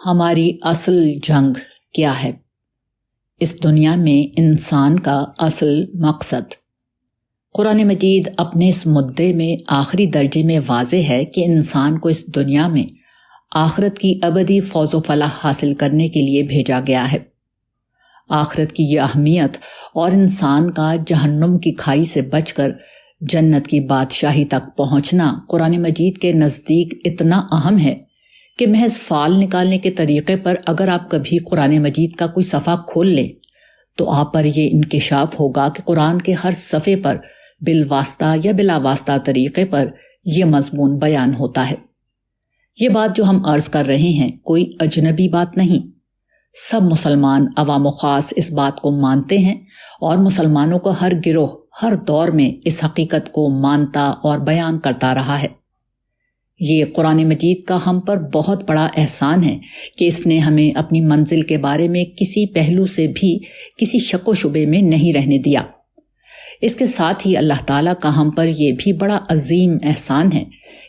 ہماری اصل جنگ کیا ہے؟ اس دنیا میں انسان کا اصل مقصد۔ قرآن مجید اپنے اس مدعے میں آخری درجے میں واضح ہے کہ انسان کو اس دنیا میں آخرت کی ابدی فوز و فلاح حاصل کرنے کے لیے بھیجا گیا ہے۔ آخرت کی یہ اہمیت اور انسان کا جہنم کی کھائی سے بچ کر جنت کی بادشاہی تک پہنچنا قرآن مجید کے نزدیک اتنا اہم ہے کہ محض فال نکالنے کے طریقے پر اگر آپ کبھی قرآن مجید کا کوئی صفحہ کھول لیں تو آپ پر یہ انکشاف ہوگا کہ قرآن کے ہر صفحے پر بالواسطہ یا بلا واسطہ طریقے پر یہ مضمون بیان ہوتا ہے۔ یہ بات جو ہم عرض کر رہے ہیں کوئی اجنبی بات نہیں، سب مسلمان عوام و خاص اس بات کو مانتے ہیں اور مسلمانوں کا ہر گروہ ہر دور میں اس حقیقت کو مانتا اور بیان کرتا رہا ہے۔ یہ قرآن مجید کا ہم پر بہت بڑا احسان ہے کہ اس نے ہمیں اپنی منزل کے بارے میں کسی پہلو سے بھی کسی شک و شبے میں نہیں رہنے دیا۔ اس کے ساتھ ہی اللہ تعالیٰ کا ہم پر یہ بھی بڑا عظیم احسان ہے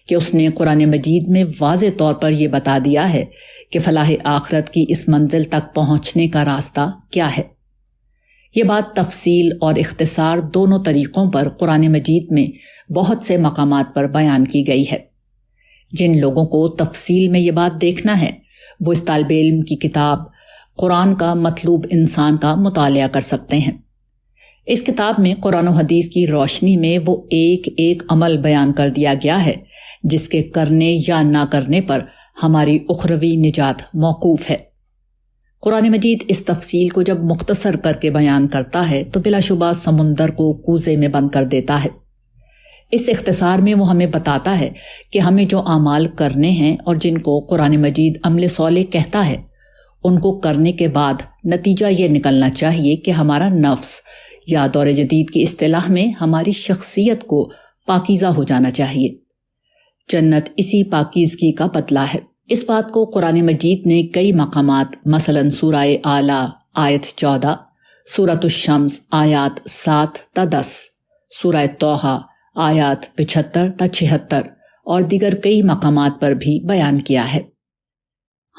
کہ اس نے قرآن مجید میں واضح طور پر یہ بتا دیا ہے کہ فلاح آخرت کی اس منزل تک پہنچنے کا راستہ کیا ہے۔ یہ بات تفصیل اور اختصار دونوں طریقوں پر قرآن مجید میں بہت سے مقامات پر بیان کی گئی ہے۔ جن لوگوں کو تفصیل میں یہ بات دیکھنا ہے وہ اس طالب علم کی کتاب قرآن کا مطلوب انسان کا مطالعہ کر سکتے ہیں۔ اس کتاب میں قرآن و حدیث کی روشنی میں وہ ایک ایک عمل بیان کر دیا گیا ہے جس کے کرنے یا نہ کرنے پر ہماری اخروی نجات موقوف ہے۔ قرآن مجید اس تفصیل کو جب مختصر کر کے بیان کرتا ہے تو بلا شبہ سمندر کو کوزے میں بند کر دیتا ہے۔ اس اختصار میں وہ ہمیں بتاتا ہے کہ ہمیں جو اعمال کرنے ہیں اور جن کو قرآن مجید عمل صالح کہتا ہے ان کو کرنے کے بعد نتیجہ یہ نکلنا چاہیے کہ ہمارا نفس یا دور جدید کی اصطلاح میں ہماری شخصیت کو پاکیزہ ہو جانا چاہیے۔ جنت اسی پاکیزگی کا بدلہ ہے۔ اس بات کو قرآن مجید نے کئی مقامات مثلا سورہ اعلیٰ آیت 14، سورۃ الشمس آیات 7 تا 10، سورہ طٰہٰ آیات 75 تا 76 اور دیگر کئی مقامات پر بھی بیان کیا ہے۔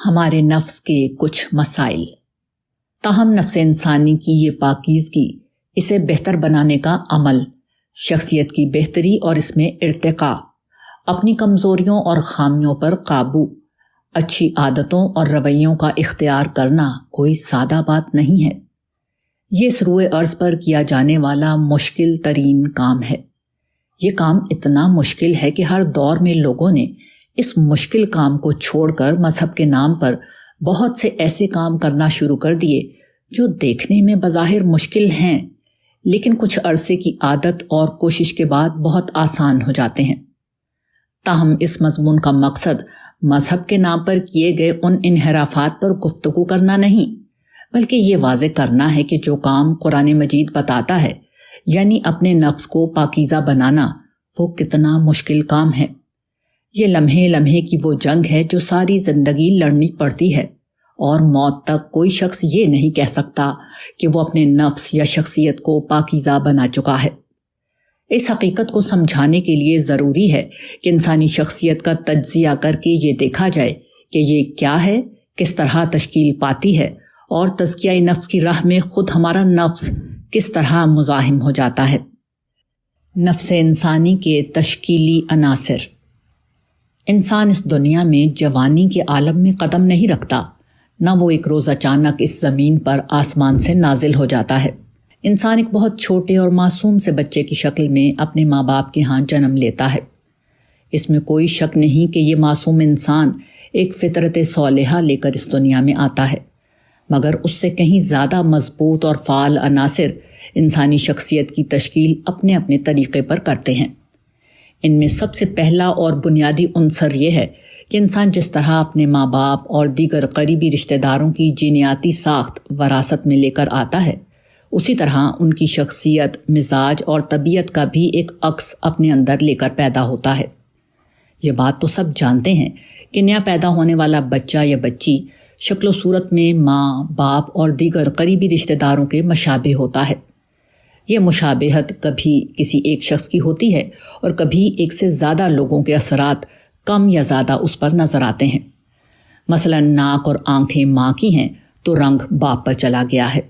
ہمارے نفس کے کچھ مسائل۔ تاہم نفس انسانی کی یہ پاکیزگی، اسے بہتر بنانے کا عمل، شخصیت کی بہتری اور اس میں ارتقاء، اپنی کمزوریوں اور خامیوں پر قابو، اچھی عادتوں اور رویوں کا اختیار کرنا کوئی سادہ بات نہیں ہے۔ یہ اس روئے ارض پر کیا جانے والا مشکل ترین کام ہے۔ یہ کام اتنا مشکل ہے کہ ہر دور میں لوگوں نے اس مشکل کام کو چھوڑ کر مذہب کے نام پر بہت سے ایسے کام کرنا شروع کر دیے جو دیکھنے میں بظاہر مشکل ہیں لیکن کچھ عرصے کی عادت اور کوشش کے بعد بہت آسان ہو جاتے ہیں۔ تاہم اس مضمون کا مقصد مذہب کے نام پر کیے گئے ان انحرافات پر گفتگو کرنا نہیں، بلکہ یہ واضح کرنا ہے کہ جو کام قرآن مجید بتاتا ہے یعنی اپنے نفس کو پاکیزہ بنانا، وہ کتنا مشکل کام ہے۔ یہ لمحے لمحے کی وہ جنگ ہے جو ساری زندگی لڑنی پڑتی ہے اور موت تک کوئی شخص یہ نہیں کہہ سکتا کہ وہ اپنے نفس یا شخصیت کو پاکیزہ بنا چکا ہے۔ اس حقیقت کو سمجھانے کے لیے ضروری ہے کہ انسانی شخصیت کا تجزیہ کر کے یہ دیکھا جائے کہ یہ کیا ہے، کس طرح تشکیل پاتی ہے اور تزکیہ نفس کی راہ میں خود ہمارا نفس کس طرح مزاحم ہو جاتا ہے۔ نفس انسانی کے تشکیلی عناصر۔ انسان اس دنیا میں جوانی کے عالم میں قدم نہیں رکھتا، نہ وہ ایک روز اچانک اس زمین پر آسمان سے نازل ہو جاتا ہے۔ انسان ایک بہت چھوٹے اور معصوم سے بچے کی شکل میں اپنے ماں باپ کے ہاں جنم لیتا ہے۔ اس میں کوئی شک نہیں کہ یہ معصوم انسان ایک فطرت صالحہ لے کر اس دنیا میں آتا ہے، مگر اس سے کہیں زیادہ مضبوط اور فعال عناصر انسانی شخصیت کی تشکیل اپنے اپنے طریقے پر کرتے ہیں۔ ان میں سب سے پہلا اور بنیادی عنصر یہ ہے کہ انسان جس طرح اپنے ماں باپ اور دیگر قریبی رشتہ داروں کی جینیاتی ساخت وراثت میں لے کر آتا ہے، اسی طرح ان کی شخصیت، مزاج اور طبیعت کا بھی ایک عکس اپنے اندر لے کر پیدا ہوتا ہے۔ یہ بات تو سب جانتے ہیں کہ نیا پیدا ہونے والا بچہ یا بچی شکل و صورت میں ماں، باپ اور دیگر قریبی رشتہ داروں کے مشابہ ہوتا ہے۔ یہ مشابہت کبھی کسی ایک شخص کی ہوتی ہے اور کبھی ایک سے زیادہ لوگوں کے اثرات کم یا زیادہ اس پر نظر آتے ہیں۔ مثلا ناک اور آنکھیں ماں کی ہیں تو رنگ باپ پر چلا گیا ہے،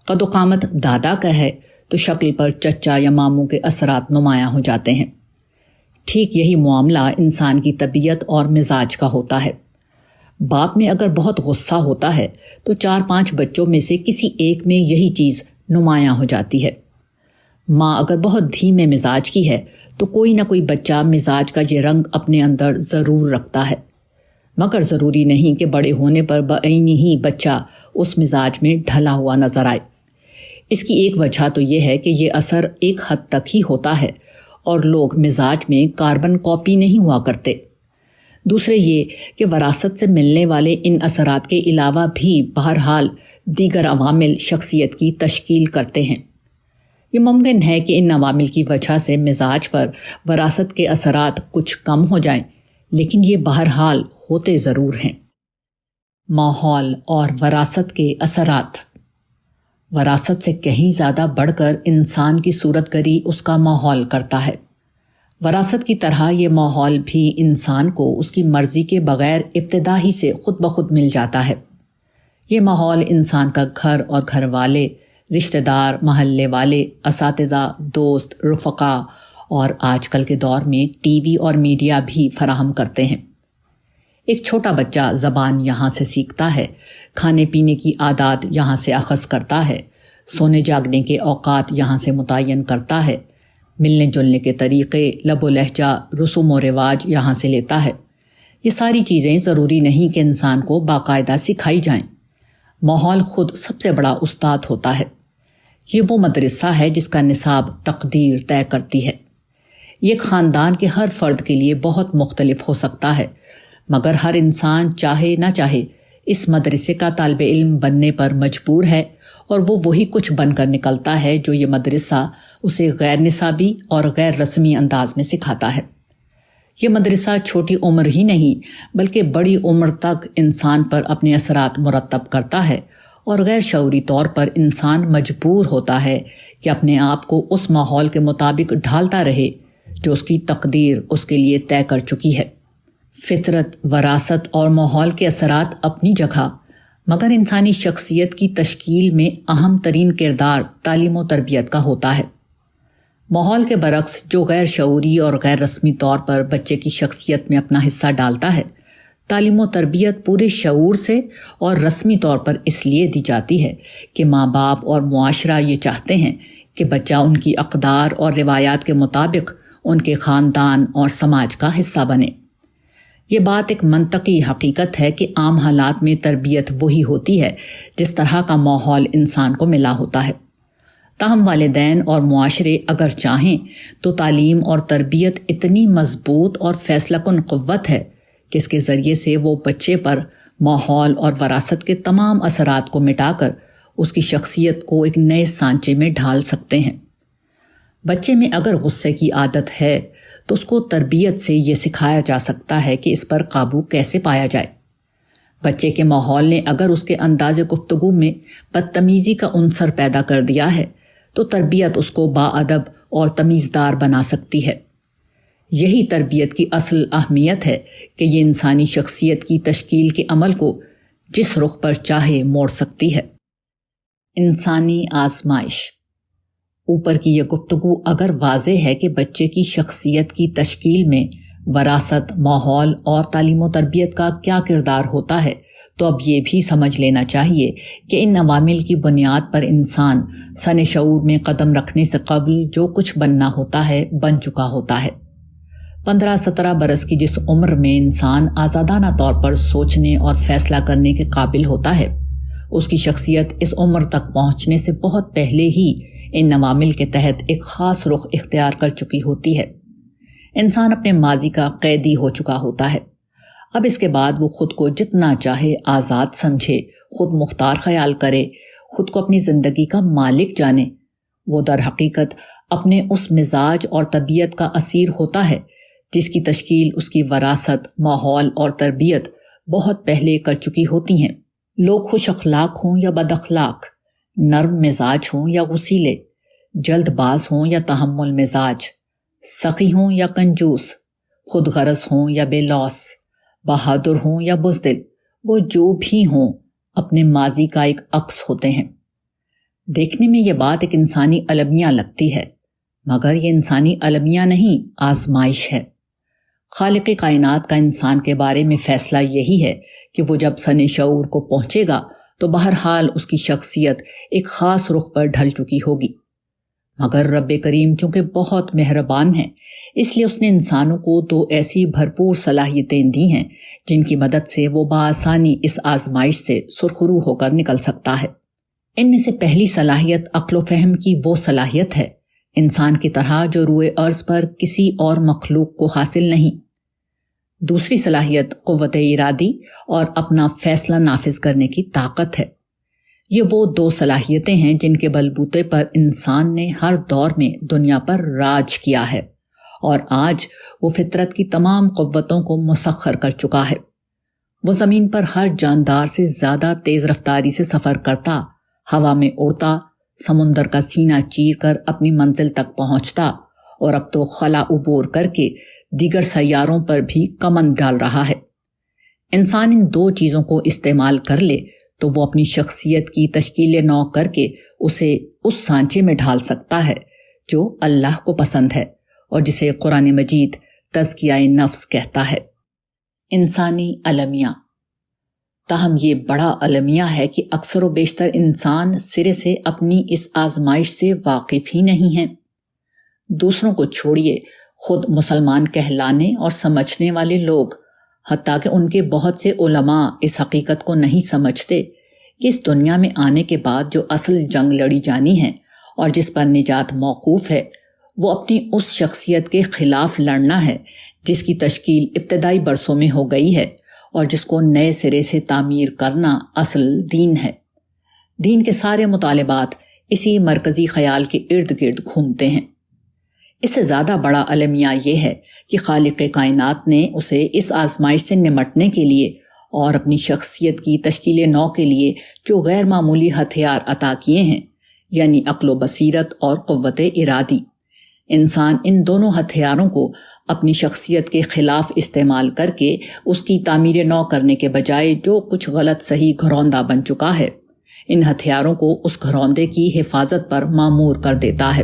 قد و قامت دادا کا ہے تو شکل پر چچا یا ماموں کے اثرات نمایاں ہو جاتے ہیں۔ ٹھیک یہی معاملہ انسان کی طبیعت اور مزاج کا ہوتا ہے۔ باپ میں اگر بہت غصہ ہوتا ہے تو 4-5 بچوں میں سے کسی ایک میں یہی چیز نمایاں ہو جاتی ہے۔ ماں اگر بہت دھیمے مزاج کی ہے تو کوئی نہ کوئی بچہ مزاج کا یہ رنگ اپنے اندر ضرور رکھتا ہے، مگر ضروری نہیں کہ بڑے ہونے پر بعینی ہی بچہ اس مزاج میں ڈھلا ہوا نظر آئے۔ اس کی ایک وجہ تو یہ ہے کہ یہ اثر ایک حد تک ہی ہوتا ہے اور لوگ مزاج میں کاربن کاپی نہیں ہوا کرتے۔ دوسرے یہ کہ وراثت سے ملنے والے ان اثرات کے علاوہ بھی بہرحال دیگر عوامل شخصیت کی تشکیل کرتے ہیں۔ یہ ممکن ہے کہ ان عوامل کی وجہ سے مزاج پر وراثت کے اثرات کچھ کم ہو جائیں، لیکن یہ بہرحال ہوتے ضرور ہیں۔ ماحول اور وراثت کے اثرات۔ وراثت سے کہیں زیادہ بڑھ کر انسان کی صورت گری اس کا ماحول کرتا ہے۔ وراثت کی طرح یہ ماحول بھی انسان کو اس کی مرضی کے بغیر ابتدا ہی سے خود بخود مل جاتا ہے۔ یہ ماحول انسان کا گھر اور گھر والے، رشتہ دار، محلے والے، اساتذہ، دوست، رفقا اور آج کل کے دور میں ٹی وی اور میڈیا بھی فراہم کرتے ہیں۔ ایک چھوٹا بچہ زبان یہاں سے سیکھتا ہے، کھانے پینے کی عادات یہاں سے اخذ کرتا ہے، سونے جاگنے کے اوقات یہاں سے متعین کرتا ہے، ملنے جلنے کے طریقے، لب و لہجہ، رسوم و رواج یہاں سے لیتا ہے۔ یہ ساری چیزیں ضروری نہیں کہ انسان کو باقاعدہ سکھائی جائیں۔ ماحول خود سب سے بڑا استاد ہوتا ہے۔ یہ وہ مدرسہ ہے جس کا نصاب تقدیر طے کرتی ہے۔ یہ ایک خاندان کے ہر فرد کے لیے بہت مختلف ہو سکتا ہے، مگر ہر انسان چاہے نہ چاہے اس مدرسے کا طالب علم بننے پر مجبور ہے، اور وہ وہی کچھ بن کر نکلتا ہے جو یہ مدرسہ اسے غیر نصابی اور غیر رسمی انداز میں سکھاتا ہے۔ یہ مدرسہ چھوٹی عمر ہی نہیں بلکہ بڑی عمر تک انسان پر اپنے اثرات مرتب کرتا ہے، اور غیر شعوری طور پر انسان مجبور ہوتا ہے کہ اپنے آپ کو اس ماحول کے مطابق ڈھالتا رہے جو اس کی تقدیر اس کے لیے طے کر چکی ہے۔ فطرت، وراثت اور ماحول کے اثرات اپنی جگہ، مگر انسانی شخصیت کی تشکیل میں اہم ترین کردار تعلیم و تربیت کا ہوتا ہے۔ ماحول کے برعکس جو غیر شعوری اور غیر رسمی طور پر بچے کی شخصیت میں اپنا حصہ ڈالتا ہے، تعلیم و تربیت پورے شعور سے اور رسمی طور پر اس لیے دی جاتی ہے کہ ماں باپ اور معاشرہ یہ چاہتے ہیں کہ بچہ ان کی اقدار اور روایات کے مطابق ان کے خاندان اور سماج کا حصہ بنے۔ یہ بات ایک منطقی حقیقت ہے کہ عام حالات میں تربیت وہی ہوتی ہے جس طرح کا ماحول انسان کو ملا ہوتا ہے۔ تاہم والدین اور معاشرے اگر چاہیں تو تعلیم اور تربیت اتنی مضبوط اور فیصلہ کن قوت ہے کہ اس کے ذریعے سے وہ بچے پر ماحول اور وراثت کے تمام اثرات کو مٹا کر اس کی شخصیت کو ایک نئے سانچے میں ڈھال سکتے ہیں۔ بچے میں اگر غصے کی عادت ہے تو اس کو تربیت سے یہ سکھایا جا سکتا ہے کہ اس پر قابو کیسے پایا جائے۔ بچے کے ماحول نے اگر اس کے انداز گفتگو میں بدتمیزی کا عنصر پیدا کر دیا ہے تو تربیت اس کو باادب اور تمیزدار بنا سکتی ہے۔ یہی تربیت کی اصل اہمیت ہے کہ یہ انسانی شخصیت کی تشکیل کے عمل کو جس رخ پر چاہے موڑ سکتی ہے۔ انسانی آزمائش۔ اوپر کی یہ گفتگو اگر واضح ہے کہ بچے کی شخصیت کی تشکیل میں وراثت، ماحول اور تعلیم و تربیت کا کیا کردار ہوتا ہے، تو اب یہ بھی سمجھ لینا چاہیے کہ ان عوامل کی بنیاد پر انسان سن شعور میں قدم رکھنے سے قبل جو کچھ بننا ہوتا ہے بن چکا ہوتا ہے۔ 15-17 برس کی جس عمر میں انسان آزادانہ طور پر سوچنے اور فیصلہ کرنے کے قابل ہوتا ہے، اس کی شخصیت اس عمر تک پہنچنے سے بہت پہلے ہی ان عوامل کے تحت ایک خاص رخ اختیار کر چکی ہوتی ہے۔ انسان اپنے ماضی کا قیدی ہو چکا ہوتا ہے۔ اب اس کے بعد وہ خود کو جتنا چاہے آزاد سمجھے، خود مختار خیال کرے، خود کو اپنی زندگی کا مالک جانے، وہ در حقیقت اپنے اس مزاج اور طبیعت کا اسیر ہوتا ہے جس کی تشکیل اس کی وراثت، ماحول اور تربیت بہت پہلے کر چکی ہوتی ہیں۔ لوگ خوش اخلاق ہوں یا بد اخلاق، نرم مزاج ہوں یا غصیلے، جلد باز ہوں یا تحمل مزاج، سخی ہوں یا کنجوس، خود غرض ہوں یا بے لوث، بہادر ہوں یا بزدل، وہ جو بھی ہوں اپنے ماضی کا ایک عکس ہوتے ہیں۔ دیکھنے میں یہ بات ایک انسانی المیہ لگتی ہے، مگر یہ انسانی المیہ نہیں، آزمائش ہے۔ خالق کائنات کا انسان کے بارے میں فیصلہ یہی ہے کہ وہ جب سن شعور کو پہنچے گا تو بہرحال اس کی شخصیت ایک خاص رخ پر ڈھل چکی ہوگی، مگر رب کریم چونکہ بہت مہربان ہے اس لیے اس نے انسانوں کو دو ایسی بھرپور صلاحیتیں دی ہیں جن کی مدد سے وہ بآسانی اس آزمائش سے سرخرو ہو کر نکل سکتا ہے۔ ان میں سے پہلی صلاحیت عقل و فہم کی وہ صلاحیت ہے، انسان کی طرح جو روئے ارض پر کسی اور مخلوق کو حاصل نہیں۔ دوسری صلاحیت قوت ارادی اور اپنا فیصلہ نافذ کرنے کی طاقت ہے۔ یہ وہ دو صلاحیتیں ہیں جن کے بلبوتے پر انسان نے ہر دور میں دنیا پر راج کیا ہے، اور آج وہ فطرت کی تمام قوتوں کو مسخر کر چکا ہے۔ وہ زمین پر ہر جاندار سے زیادہ تیز رفتاری سے سفر کرتا، ہوا میں اڑتا، سمندر کا سینہ چیر کر اپنی منزل تک پہنچتا، اور اب تو خلا عبور کر کے دیگر سیاروں پر بھی کمند ڈال رہا ہے۔ انسان ان دو چیزوں کو استعمال کر لے تو وہ اپنی شخصیت کی تشکیل نو کر کے اسے اس سانچے میں ڈھال سکتا ہے جو اللہ کو پسند ہے اور جسے قرآن مجید تزکیہ نفس کہتا ہے۔ انسانی المیہ۔ تاہم یہ بڑا المیہ ہے کہ اکثر و بیشتر انسان سرے سے اپنی اس آزمائش سے واقف ہی نہیں ہیں۔ دوسروں کو چھوڑیے، خود مسلمان کہلانے اور سمجھنے والے لوگ، حتیٰ کہ ان کے بہت سے علماء اس حقیقت کو نہیں سمجھتے کہ اس دنیا میں آنے کے بعد جو اصل جنگ لڑی جانی ہے اور جس پر نجات موقوف ہے وہ اپنی اس شخصیت کے خلاف لڑنا ہے جس کی تشکیل ابتدائی برسوں میں ہو گئی ہے، اور جس کو نئے سرے سے تعمیر کرنا اصل دین ہے۔ دین کے سارے مطالبات اسی مرکزی خیال کے ارد گرد گھومتے ہیں۔ اس سے زیادہ بڑا المیہ یہ ہے کہ خالق کائنات نے اسے اس آزمائش سے نمٹنے کے لیے اور اپنی شخصیت کی تشکیل نو کے لیے جو غیر معمولی ہتھیار عطا کیے ہیں، یعنی عقل و بصیرت اور قوت ارادی۔ انسان ان دونوں ہتھیاروں کو اپنی شخصیت کے خلاف استعمال کر کے اس کی تعمیر نو کرنے کے بجائے جو کچھ غلط صحیح گھروندہ بن چکا ہے، ان ہتھیاروں کو اس گھروندے کی حفاظت پر مامور کر دیتا ہے۔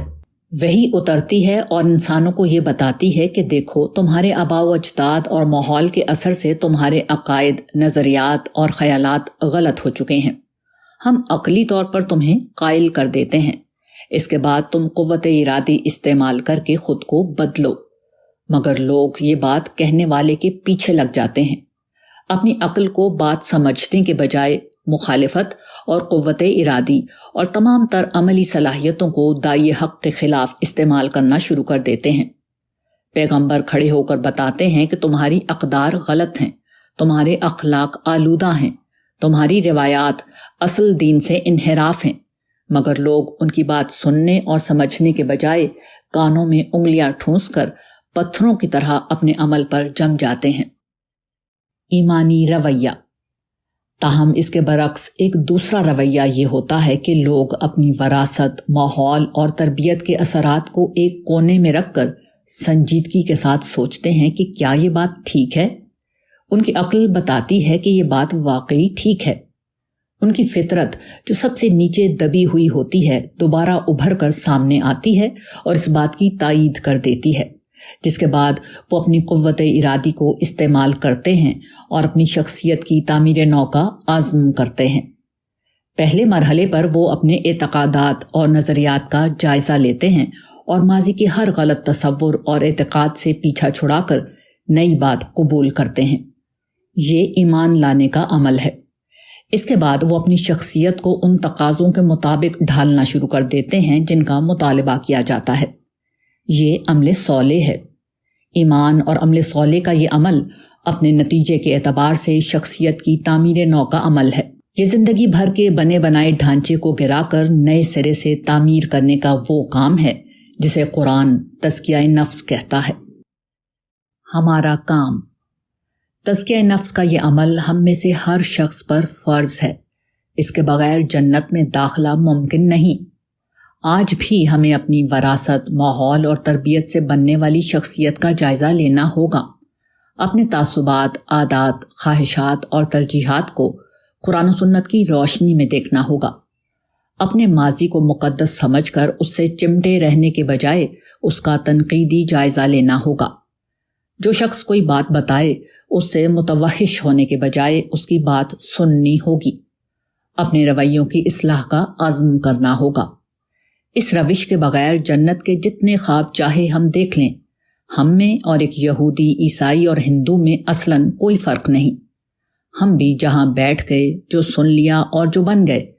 وہی اترتی ہے اور انسانوں کو یہ بتاتی ہے کہ دیکھو، تمہارے آباء و اجداد اور ماحول کے اثر سے تمہارے عقائد، نظریات اور خیالات غلط ہو چکے ہیں۔ ہم عقلی طور پر تمہیں قائل کر دیتے ہیں، اس کے بعد تم قوت ارادی استعمال کر کے خود کو بدلو، مگر لوگ یہ بات کہنے والے کے پیچھے لگ جاتے ہیں۔ اپنی عقل کو بات سمجھنے کے بجائے مخالفت اور قوت ارادی اور تمام تر عملی صلاحیتوں کو داعی حق کے خلاف استعمال کرنا شروع کر دیتے ہیں۔ پیغمبر کھڑے ہو کر بتاتے ہیں کہ تمہاری اقدار غلط ہیں، تمہارے اخلاق آلودہ ہیں، تمہاری روایات اصل دین سے انحراف ہیں، مگر لوگ ان کی بات سننے اور سمجھنے کے بجائے کانوں میں انگلیاں ٹھونس کر پتھروں کی طرح اپنے عمل پر جم جاتے ہیں۔ ایمانی رویہ۔ تاہم اس کے برعکس ایک دوسرا رویہ یہ ہوتا ہے کہ لوگ اپنی وراثت، ماحول اور تربیت کے اثرات کو ایک کونے میں رکھ کر سنجیدگی کے ساتھ سوچتے ہیں کہ کیا یہ بات ٹھیک ہے؟ ان کی عقل بتاتی ہے کہ یہ بات واقعی ٹھیک ہے۔ ان کی فطرت جو سب سے نیچے دبی ہوئی ہوتی ہے دوبارہ ابھر کر سامنے آتی ہے اور اس بات کی تائید کر دیتی ہے، جس کے بعد وہ اپنی قوت ارادی کو استعمال کرتے ہیں اور اپنی شخصیت کی تعمیر نو کا عزم کرتے ہیں۔ پہلے مرحلے پر وہ اپنے اعتقادات اور نظریات کا جائزہ لیتے ہیں اور ماضی کے ہر غلط تصور اور اعتقاد سے پیچھا چھڑا کر نئی بات قبول کرتے ہیں۔ یہ ایمان لانے کا عمل ہے۔ اس کے بعد وہ اپنی شخصیت کو ان تقاضوں کے مطابق ڈھالنا شروع کر دیتے ہیں جن کا مطالبہ کیا جاتا ہے۔ یہ عمل صالح ہے۔ ایمان اور عمل صالح کا یہ عمل اپنے نتیجے کے اعتبار سے شخصیت کی تعمیر نو کا عمل ہے۔ یہ زندگی بھر کے بنے بنائے ڈھانچے کو گرا کر نئے سرے سے تعمیر کرنے کا وہ کام ہے جسے قرآن تزکیہ نفس کہتا ہے۔ ہمارا کام۔ تزکیہ نفس کا یہ عمل ہم میں سے ہر شخص پر فرض ہے۔ اس کے بغیر جنت میں داخلہ ممکن نہیں۔ آج بھی ہمیں اپنی وراثت، ماحول اور تربیت سے بننے والی شخصیت کا جائزہ لینا ہوگا۔ اپنے تعصبات، عادات، خواہشات اور ترجیحات کو قرآن و سنت کی روشنی میں دیکھنا ہوگا۔ اپنے ماضی کو مقدس سمجھ کر اس سے چمٹے رہنے کے بجائے اس کا تنقیدی جائزہ لینا ہوگا۔ جو شخص کوئی بات بتائے اس سے متوحش ہونے کے بجائے اس کی بات سننی ہوگی۔ اپنے رویوں کی اصلاح کا عزم کرنا ہوگا۔ اس روش کے بغیر جنت کے جتنے خواب چاہے ہم دیکھ لیں، ہم میں اور ایک یہودی، عیسائی اور ہندو میں اصلاً کوئی فرق نہیں۔ ہم بھی جہاں بیٹھ گئے، جو سن لیا اور جو بن گئے،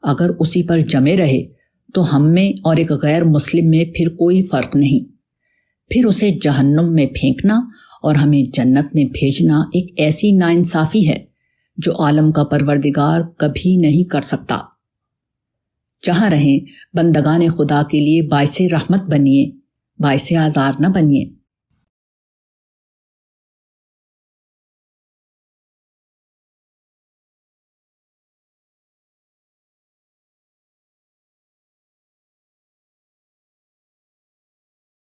اگر اسی پر جمے رہے تو ہم میں اور ایک غیر مسلم میں پھر کوئی فرق نہیں۔ پھر اسے جہنم میں پھینکنا اور ہمیں جنت میں بھیجنا ایک ایسی ناانصافی ہے جو عالم کا پروردگار کبھی نہیں کر سکتا۔ جہاں رہیں بندگان خدا کے لیے باعث رحمت بنیے، باعث آزار نہ بنیے۔